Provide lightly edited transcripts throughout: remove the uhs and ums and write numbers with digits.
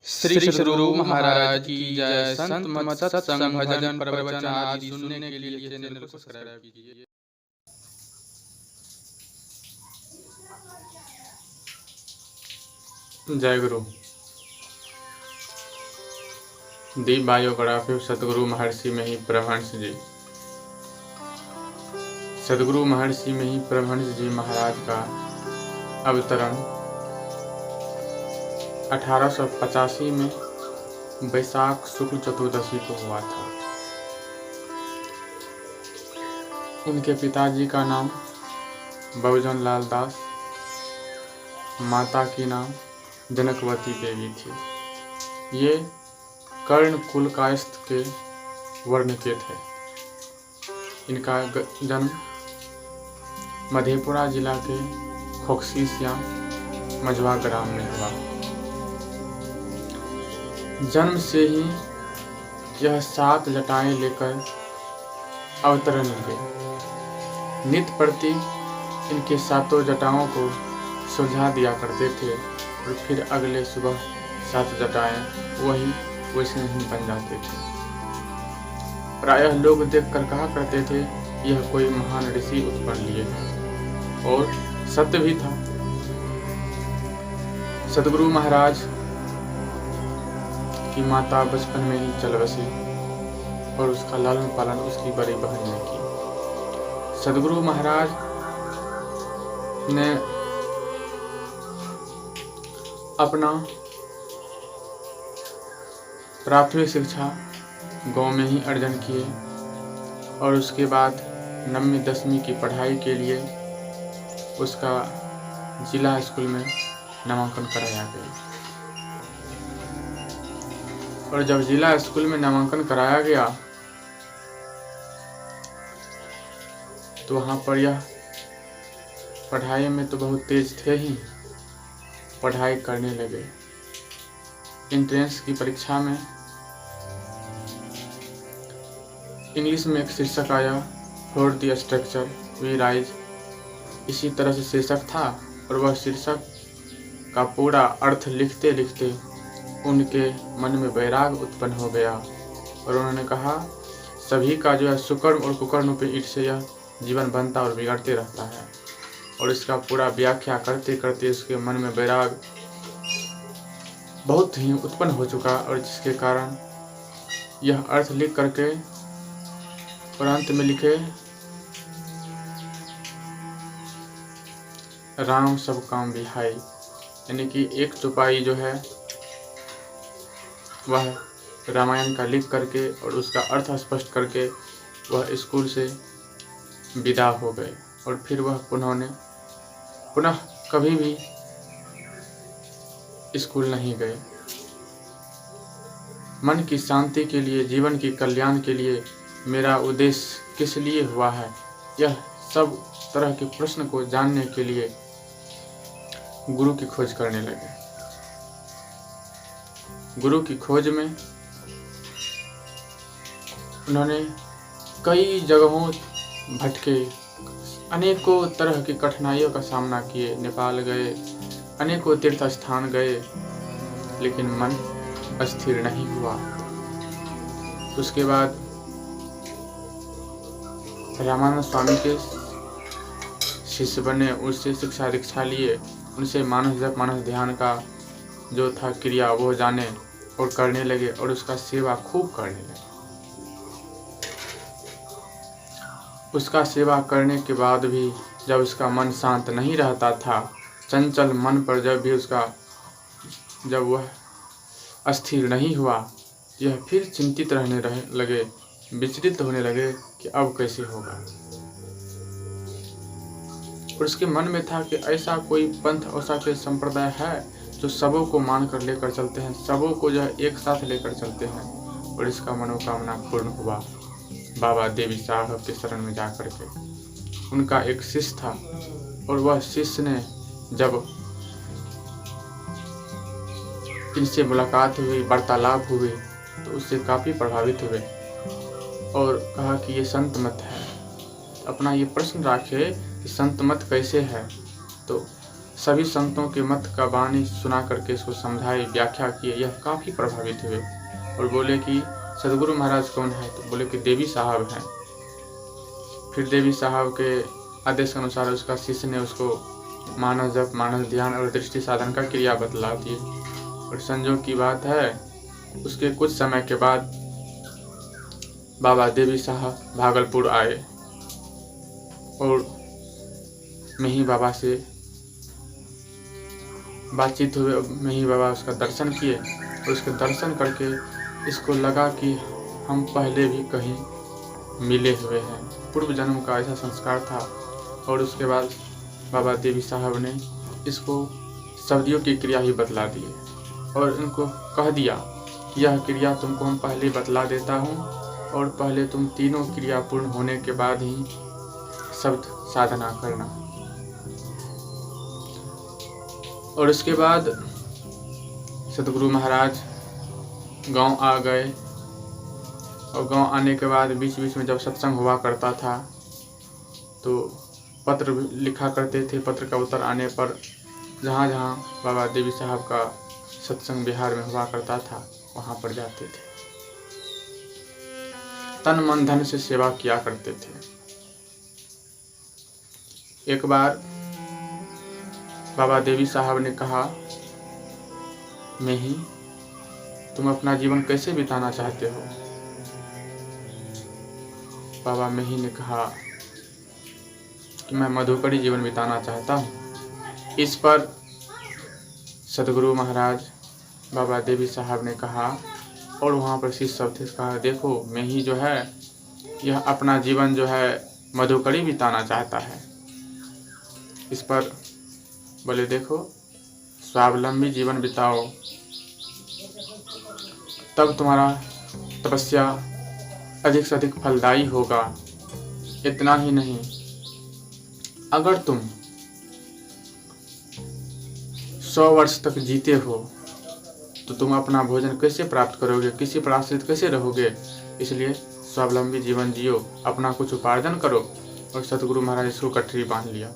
श्री सद्गुरु महाराज की जय। संत मत सत्संग भजन प्रवचन आदि सुनने के लिए चैनल को सब्सक्राइब कीजिए। जय गुरु। दी बायोग्राफी ऑफ सतगुरु महर्षि में ही परमहंस जी। सतगुरु महर्षि में ही परमहंस जी महाराज का अवतरण 1885 में वैशाख शुक्ल चतुर्दशी को हुआ था। उनके पिताजी का नाम बहुजन लाल दास, माता की नाम जनकवती देवी थी। ये कर्ण कुल कायस्थ के वर्ण के थे। इनका जन्म मधेपुरा जिला के खोकसीसिया मझवा ग्राम में हुआ। जन्म से ही यह 7 जटाएं लेकर अवतरण हुए। नित्य प्रति इनके 7 जटाओं को सुलझा दिया करते थे और फिर अगले सुबह 7 जटाएं वही वैसे ही बन जाते थे। प्रायः लोग देखकर कहा करते थे यह कोई महान ऋषि उत्पन्न लिए, और सत्य भी था। सतगुरु महाराज की माता बचपन में ही चल बसी और उसका लालन पालन उसकी बड़ी बहन ने की। सतगुरु महाराज ने अपना प्राथमिक शिक्षा गांव में ही अर्जन किए और उसके बाद 9वीं 10वीं की पढ़ाई के लिए उसका जिला स्कूल में नामांकन कराया गया। और जब जिला स्कूल में नामांकन कराया गया तो वहाँ पर यह पढ़ाई में तो बहुत तेज थे ही, पढ़ाई करने लगे। एंट्रेंस की परीक्षा में इंग्लिश में एक शीर्षक आया, for the structure we rise. इसी तरह से शीर्षक था और वह शीर्षक का पूरा अर्थ लिखते लिखते उनके मन में वैराग उत्पन्न हो गया और उन्होंने कहा सभी का जो है सुकर्म और कुकर्म पे ईट से यह जीवन बनता और बिगड़ते रहता है। और इसका पूरा व्याख्या करते करते उसके मन में वैराग बहुत ही उत्पन्न हो चुका और जिसके कारण यह अर्थ लिख करके और अंत में लिखे राम सब काम बिहाई, यानी कि एक चौपाई जो है वह रामायण का लिख करके और उसका अर्थ स्पष्ट करके वह स्कूल से विदा हो गए। और फिर वह पुनः कभी भी स्कूल नहीं गए। मन की शांति के लिए, जीवन की कल्याण के लिए मेरा उद्देश्य किस लिए हुआ है, यह सब तरह के प्रश्न को जानने के लिए गुरु की खोज करने लगे। गुरु की खोज में उन्होंने कई जगहों भटके, अनेकों तरह की कठिनाइयों का सामना किए। नेपाल गए, अनेकों तीर्थ स्थान गए, लेकिन मन अस्थिर नहीं हुआ। उसके बाद रामानंद स्वामी के शिष्य बने, उससे शिक्षा दीक्षा लिए, उनसे मानस जप मानस ध्यान का जो था क्रिया वो जाने और करने लगे और उसका सेवा खूब करने लगे। उसका सेवा करने के बाद भी जब उसका मन शांत नहीं रहता था, चंचल मन पर जब वह अस्थिर नहीं हुआ, यह फिर चिंतित रहने लगे, विचलित होने लगे कि अब कैसे होगा। और उसके मन में था कि ऐसा कोई पंथ, ऐसा कोई संप्रदाय है जो सबों को मान कर लेकर चलते हैं, सबों को जो है एक साथ लेकर चलते हैं। और इसका मनोकामना पूर्ण हुआ बाबा देवी साहब के शरण में जाकर के। उनका एक शिष्य था और वह शिष्य ने जब इनसे मुलाकात हुई, वार्तालाप हुए, तो उससे काफ़ी प्रभावित हुए और कहा कि ये संत मत है। अपना ये प्रश्न रखे कि संत मत कैसे है, तो सभी संतों के मत का वाणी सुना करके इसको समझाए, व्याख्या किए। यह काफ़ी प्रभावित हुए और बोले कि सदगुरु महाराज कौन है? तो बोले कि देवी साहब हैं। फिर देवी साहब के आदेश के अनुसार उसका शिष्य ने उसको मानस जप, मानस ध्यान और दृष्टि साधन का क्रिया बतला दी। और संजोग की बात है, उसके कुछ समय के बाद बाबा देवी साहब भागलपुर आए और मेही बाबा से बातचीत हुई। मेही बाबा उसका दर्शन किए और उसके दर्शन करके इसको लगा कि हम पहले भी कहीं मिले हुए हैं, पूर्व जन्म का ऐसा संस्कार था। और उसके बाद बाबा देवी साहब ने इसको सदियों की क्रिया ही बतला दी और इनको कह दिया कि यह क्रिया तुमको हम पहले बतला देता हूँ और पहले तुम तीनों क्रिया पूर्ण होने के बाद ही शब्द साधना करना। और उसके बाद सतगुरु महाराज गांव आ गए और गांव आने के बाद बीच बीच में जब सत्संग हुआ करता था तो पत्र लिखा करते थे। पत्र का उत्तर आने पर जहाँ जहाँ बाबा देवी साहब का सत्संग बिहार में हुआ करता था वहाँ पर जाते थे, तन मन धन से सेवा किया करते थे। एक बार बाबा देवी साहब ने कहा, मेही तुम अपना जीवन कैसे बिताना चाहते हो? बाबा मेही ने कहा कि मैं मधुकरी जीवन बिताना चाहता हूँ। इस पर सतगुरु महाराज बाबा देवी साहब ने कहा और वहाँ पर शिष्य सब थे, कहा देखो मेही जो है यह अपना जीवन जो है मधुकरी बिताना चाहता है। इस पर बोले देखो स्वावलंबी जीवन बिताओ तब तुम्हारा तपस्या अधिक से अधिक फलदायी होगा। इतना ही नहीं, अगर तुम 100 वर्ष तक जीते हो तो तुम अपना भोजन कैसे प्राप्त करोगे, किसी पर आश्रित कैसे रहोगे? इसलिए स्वावलंबी जीवन जियो, अपना कुछ उपार्जन करो। और सतगुरु महाराज इसको कटरी बांध लिया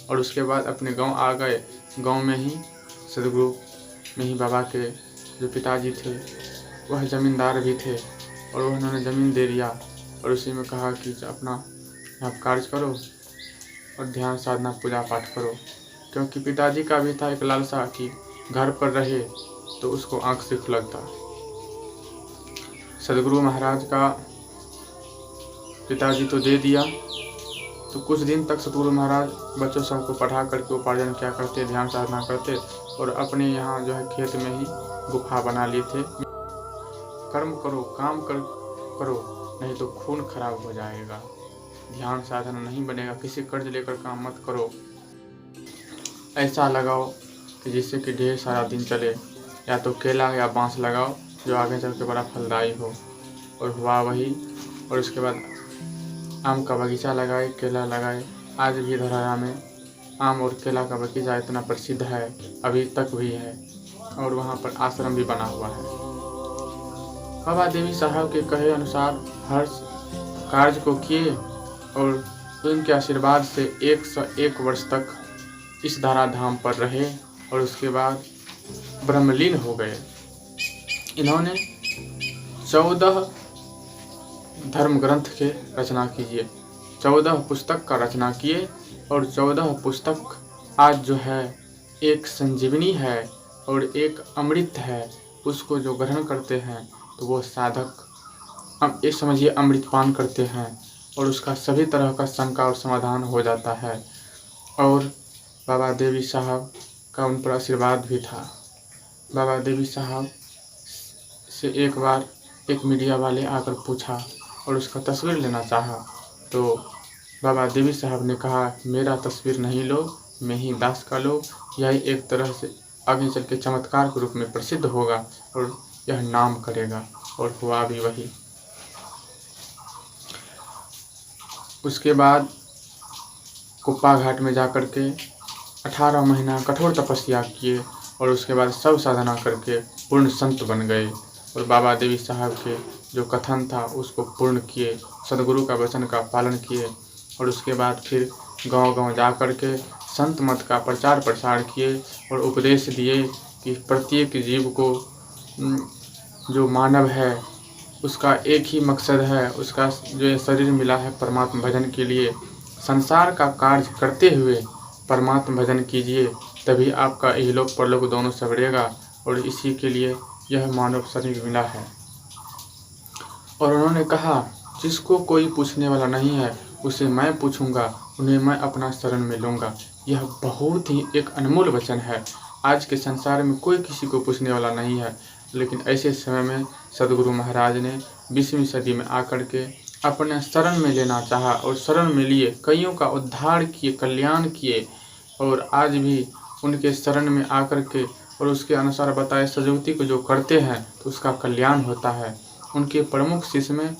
और उसके बाद अपने गांव आ गए। गांव में ही सतगुरु मेही बाबा के जो पिताजी थे वह जमींदार भी थे और उन्होंने ज़मीन दे दिया और उसी में कहा कि अपना आप कार्य करो और ध्यान साधना पूजा पाठ करो। क्योंकि पिताजी का भी था एक लालसा कि घर पर रहे तो उसको आंख से खुलकता। सदगुरु महाराज का पिताजी तो दे दिया, तो कुछ दिन तक सतगुरु महाराज बच्चों सबको पढ़ा करके उपार्जन क्या करते, ध्यान साधना करते और अपने यहाँ जो है खेत में ही गुफा बना लिए थे। कर्म करो, काम करो, नहीं तो खून खराब हो जाएगा, ध्यान साधना नहीं बनेगा, किसी कर्ज लेकर काम मत करो, ऐसा लगाओ कि जिससे कि ढेर सारा दिन चले, या तो केला या बांस लगाओ जो आगे चल के बड़ा फलदायी हो। और हुआ वही। और उसके बाद आम का बगीचा लगाए, केला लगाए। आज भी धराया में आम और केला का बगीचा इतना प्रसिद्ध है, अभी तक भी है और वहाँ पर आश्रम भी बना हुआ है। बाबा देवी साहब के कहे अनुसार हर कार्य को किए और उनके आशीर्वाद से 101 वर्ष तक इस धरा धाम पर रहे और उसके बाद ब्रह्मलीन हो गए। इन्होंने 14 धर्म ग्रंथ के रचना कीजिए, 14 पुस्तक का रचना किए और 14 पुस्तक आज जो है एक संजीवनी है और एक अमृत है। उसको जो ग्रहण करते हैं तो वो साधक हम ये समझिए अमृत पान करते हैं और उसका सभी तरह का शंका और समाधान हो जाता है। और बाबा देवी साहब का उन पर आशीर्वाद भी था। बाबा देवी साहब से एक बार एक मीडिया वाले आकर पूछा और उसका तस्वीर लेना चाहा, तो बाबा देवी साहब ने कहा मेरा तस्वीर नहीं लो, मेही दास का लो, यह एक तरह से आगे चल के चमत्कार के रूप में प्रसिद्ध होगा और यह नाम करेगा। और हुआ भी वही। उसके बाद कुप्पा घाट में जाकर के 18 महीना कठोर तपस्या किए और उसके बाद सब साधना करके पूर्ण संत बन गए और बाबा देवी साहब के जो कथन था उसको पूर्ण किए, सदगुरु का वचन का पालन किए। और उसके बाद फिर गांव-गांव जा कर के संत मत का प्रचार प्रसार किए और उपदेश दिए कि प्रत्येक जीव को जो मानव है उसका एक ही मकसद है, उसका जो ये शरीर मिला है परमात्मा भजन के लिए, संसार का कार्य करते हुए परमात्मा भजन कीजिए, तभी आपका इहलोक परलोक दोनों सवरेगा और इसी के लिए यह मानव शरीर मिला है। और उन्होंने कहा, जिसको कोई पूछने वाला नहीं है उसे मैं पूछूंगा, उन्हें मैं अपना शरण में लूँगा। यह बहुत ही एक अनमोल वचन है। आज के संसार में कोई किसी को पूछने वाला नहीं है, लेकिन ऐसे समय में सदगुरु महाराज ने 20वीं सदी में आकर के अपने शरण में लेना चाहा और शरण में लिए, कईयों का उद्धार किए, कल्याण किए। और आज भी उनके शरण में आकर के और उसके अनुसार बताए सजोती को जो करते हैं तो उसका कल्याण होता है। उनके प्रमुख शिष्य में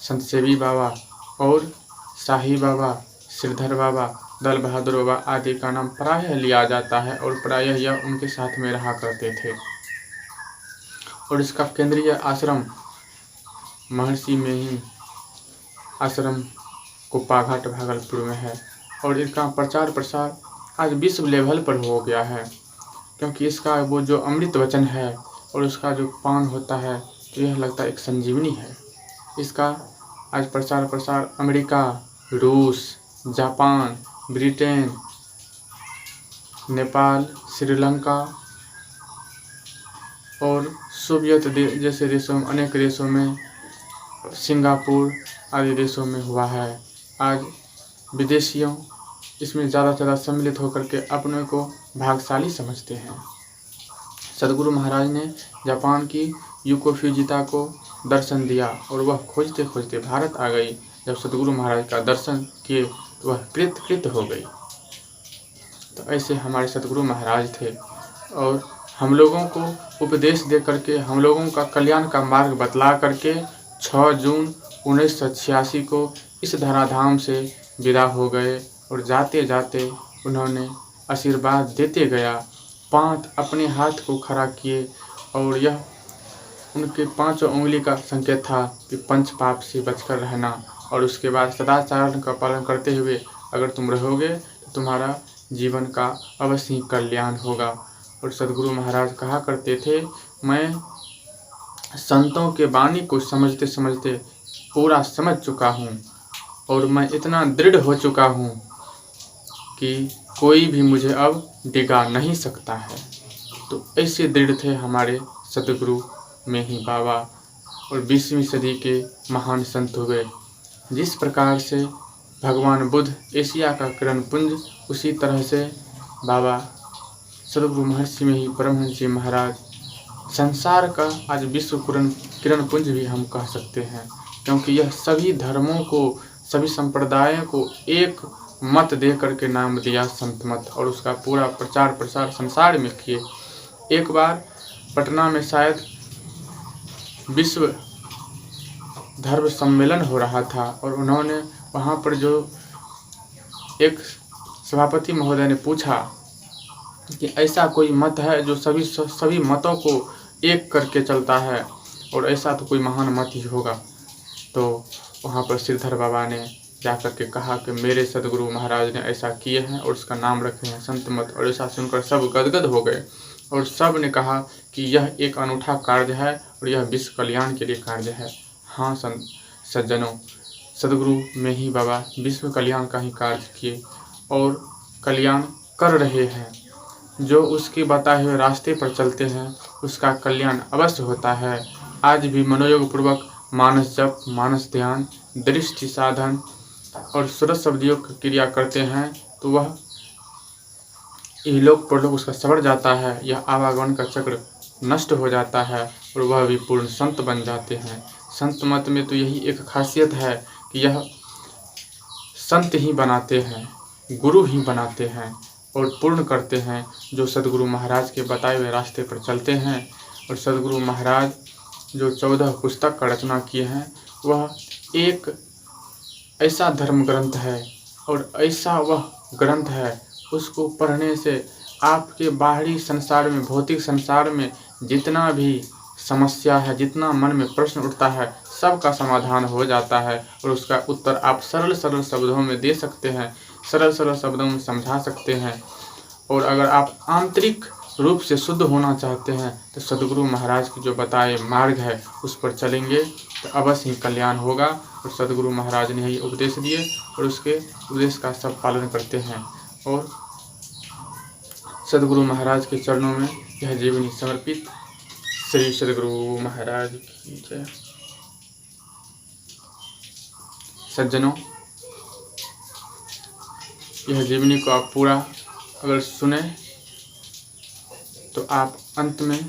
संत सेवी बाबा और शाही बाबा, श्रीधर बाबा, दल बहादुर बाबा आदि का नाम प्रायः लिया जाता है और प्रायः यह उनके साथ में रहा करते थे। और इसका केंद्रीय आश्रम महर्षि में ही आश्रम कुप्पाघाट भागलपुर में है। और इसका प्रचार प्रसार आज विश्व लेवल पर हो गया है, क्योंकि इसका वो जो अमृत वचन है और उसका जो पान होता है तो यह लगता है एक संजीवनी है। इसका आज प्रचार प्रसार अमेरिका, रूस, जापान, ब्रिटेन, नेपाल, श्रीलंका और सोवियत जैसे देशों में, अनेक देशों में, सिंगापुर आदि देशों में हुआ है। आज विदेशियों इसमें ज़्यादा से ज़्यादा सम्मिलित होकर के अपने को भाग्यशाली समझते हैं। सदगुरु महाराज ने जापान की यूको फ्यूजिता को दर्शन दिया और वह खोजते खोजते भारत आ गई। जब सदगुरु महाराज का दर्शन किए तो वह कृत हो गई। तो ऐसे हमारे सदगुरु महाराज थे और हम लोगों को उपदेश दे करके, हम लोगों का कल्याण का मार्ग बतला करके 6 जून 1986 को इस धराधाम से विदा हो गए। और जाते जाते उन्होंने आशीर्वाद देते गया, 5 अपने हाथ को खड़ा किए और यह उनके 5 उंगली का संकेत था कि पंच पाप से बचकर रहना। और उसके बाद सदाचार का पालन करते हुए अगर तुम रहोगे तो तुम्हारा जीवन का अवश्य ही कल्याण होगा। और सदगुरु महाराज कहा करते थे, मैं संतों के वाणी को समझते समझते पूरा समझ चुका हूँ और मैं इतना दृढ़ हो चुका हूँ कि कोई भी मुझे अब डिगा नहीं सकता है। तो ऐसे दृढ़ थे हमारे सदगुरु में ही बाबा और 20वीं सदी के महान संत हुए। जिस प्रकार से भगवान बुद्ध एशिया का किरण पुंज, उसी तरह से बाबा सदगुरु महर्षि में ही परमहंस जी महाराज संसार का आज विश्व किरण पुंज भी हम कह सकते हैं, क्योंकि यह सभी धर्मों को, सभी संप्रदायों को एक मत दे करके नाम दिया संत मत, और उसका पूरा प्रचार प्रसार संसार में किए। एक बार पटना में शायद विश्व धर्म सम्मेलन हो रहा था और उन्होंने वहाँ पर जो एक सभापति महोदय ने पूछा कि ऐसा कोई मत है जो सभी मतों को एक करके चलता है, और ऐसा तो कोई महान मत ही होगा। तो वहाँ पर श्रीधर बाबा ने जाकर के कहा कि मेरे सदगुरु महाराज ने ऐसा किए हैं और उसका नाम रखे हैं संत मत। और ऐसा सुनकर सब गदगद हो गए और सब ने कहा कि यह एक अनूठा कार्य है और यह विश्व कल्याण के लिए कार्य है। हाँ संत सज्जनों, सदगुरु में ही बाबा विश्व कल्याण का ही कार्य किए और कल्याण कर रहे हैं। जो उसके बताए हुए रास्ते पर चलते हैं उसका कल्याण अवश्य होता है। आज भी मनोयोग पूर्वक मानस जप, मानस ध्यान, दृष्टि साधन और सूरज शब्द योग क्रिया करते हैं तो वह इहलोक परलोक उसका सवर जाता है। यह आवागमन का चक्र नष्ट हो जाता है और वह भी पूर्ण संत बन जाते हैं। संत मत में तो यही एक खासियत है कि यह संत ही बनाते हैं, गुरु ही बनाते हैं और पूर्ण करते हैं जो सदगुरु महाराज के बताए हुए रास्ते पर चलते हैं। और सदगुरु महाराज जो 14 पुस्तक का रचना किए हैं, वह एक ऐसा धर्म ग्रंथ है और ऐसा वह ग्रंथ है, उसको पढ़ने से आपके बाहरी संसार में, भौतिक संसार में जितना भी समस्या है, जितना मन में प्रश्न उठता है, सबका समाधान हो जाता है और उसका उत्तर आप सरल सरल शब्दों में दे सकते हैं। सरल सरल शब्दों में समझा सकते हैं। और अगर आप आंतरिक रूप से शुद्ध होना चाहते हैं तो सद्गुरु महाराज की जो बताए मार्ग है उस पर चलेंगे तो अवश्य ही कल्याण होगा। और सद्गुरु महाराज ने ही उपदेश दिए और उसके उपदेश का सब पालन करते हैं। और सद्गुरु महाराज के चरणों में यह जीवनी समर्पित। श्री सद्गुरु महाराज की जय। सज्जनों, यह जीवनी को आप पूरा अगर सुने तो आप अंत में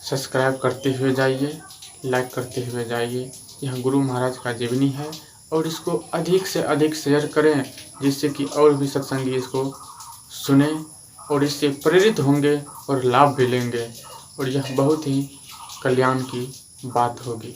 सब्सक्राइब करते हुए जाइए, लाइक करते हुए जाइए। यह गुरु महाराज का जीवनी है और इसको अधिक से अधिक शेयर करें जिससे कि और भी सत्संगी इसको सुने और इससे प्रेरित होंगे और लाभ भी लेंगे और यह बहुत ही कल्याण की बात होगी।